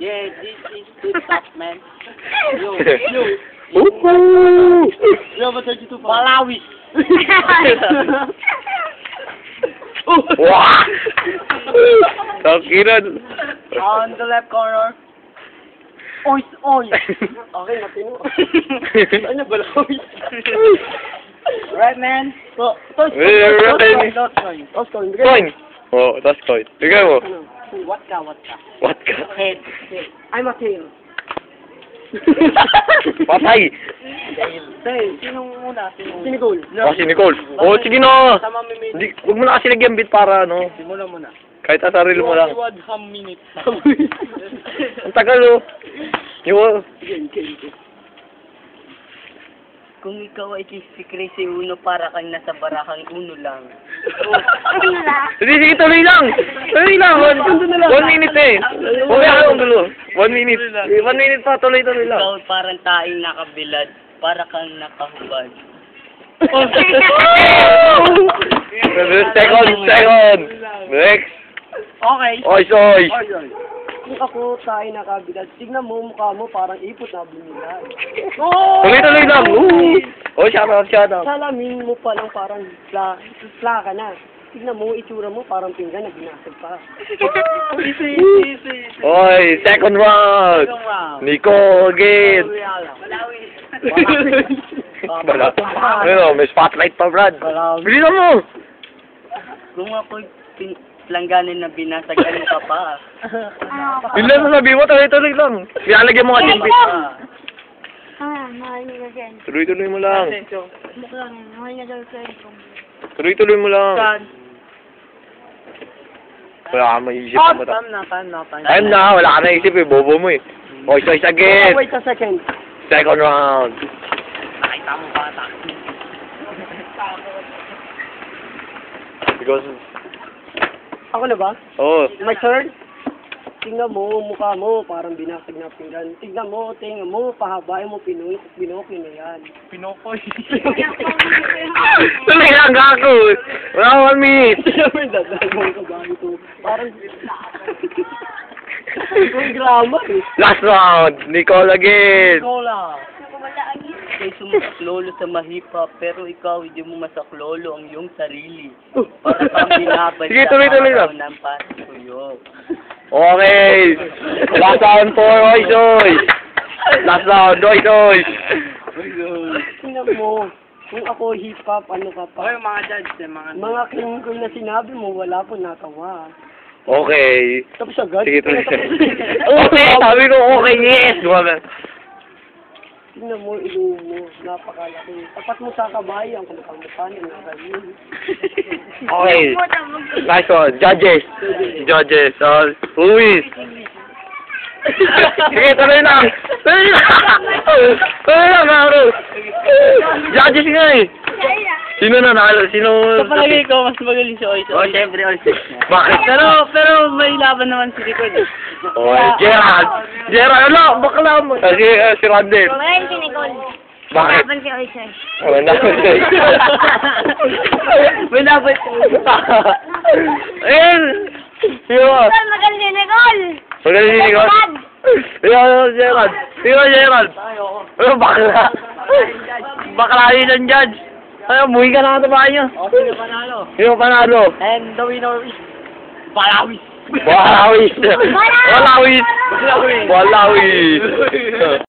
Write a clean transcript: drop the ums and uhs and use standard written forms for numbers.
Yeah, this is too tough, man. Yo, yo, ba 32 pa? Malawi. Wah! Takiran. On the left corner. Ois, ois. Okay, matino. Ano ba ois? Right, man. So, toss coin. Toss coin. Coin. Oh, toss coin. Bigay mo. What ka? What ka? Head. I'm a tail. Patay. Tail. Sinong muna? Si Nicole. Oh, si Nicole. Oh, sige na. Tama minute. Hindi, huwag mo na kasi lagyan bit para ano. Simula mo na. Kahit asaril mo lang. 1 minute. Ang tagal oh. Yung... Kung ikaw ay si Crazy Uno, para kang nasa barakang uno lang. Sige, sige, tuloy lang. Tuloy lang. 1 minute eh. Huwag akong gulo. 1 minute. 1 minute pa, tuloy-tuloy lang. Ikaw parang taing nakabilad, para kang nakahubad. Second. Next. Okay. Oy. Kung ako tayo nakabigat, tignan mo mukha mo parang ipot na bumilad. Tuloy-tuloy lang. Oh, shout out. Salamin mo pa lang parang fla ka na. Tignan mo, itsura mo parang pinggan na binasag pa. Easy. Oy, second round. Nico again. Bala. Ano, may spotlight pa, Brad. Bilisan mo. Kung ako'y langganin na binasag, ano ka pa? Yun lang sasabihin mo, tuloy-tuloy lang. Pinalagyan mo kasi yung bit. Mahal niya dyan. Tuloy-tuloy mo lang. Buklang, mahal niya daw cellphone. Tuloy-tuloy mo lang. Saan? Wala ka maisip na mata. Time Time na, wala ka naisip eh, bobo mo eh. Oy, choice again. Wait a second. Second round. Nakita mo bata. Because, Ako na ba? oh, My turn? Tingnan mo, mukha mo, parang binasag na pinggan. Tingnan mo, pahabain mo, pinokyo na yan. Pinokoy. tuloy lang ako. Wala 1 minute. Dadagawin ka ba ito? Parang... Yung grammar eh. Last round. Nicole again. Cola. Ika'y sumasaklolo sa mahipap, pero ikaw hindi mo masaklolo ang iyong sarili. Para kang binabalik Sige, tuloy-tuloy lang. ng patuyo. Okay. Last round for Oy. Last round, Oy. Tingnan mo, kung ako hip-hop, ano ka pa? Okay, mga judge, Mga klingkol na sinabi mo, wala po natawa. Okay. Tapos agad. Sige, tuloy. Okay, sabi ko okay, yes. Tingnan mo, ilong mo, napakalaki. Tapat mo sa kabayan, kung mukha niya, nakayin. Okay. Nice one. Judges. Luis. Sige, tuloy lang. Tuloy lang, Maro. Judges nga eh. Sino na nalo? Sa palagay ko, mas magaling si Oiso. Oh, syempre, Oiso. Bakit? Pero may laban naman si Rico. Oh, Gerald, ano? Bakla mo. Si Randel. Ngayon si Nicole. Bakit? Laban si Oisoy. Oh, naman. May laban. Ayun. Sino? Magaling si Nicole. Magaling si Nicole. Gerald. Sino Gerald? Ano, bakla? Bakla yun ang judge. Ay, umuwi ka na katabahan nyo. Sino panalo? And the winner is Balawis. Balawis.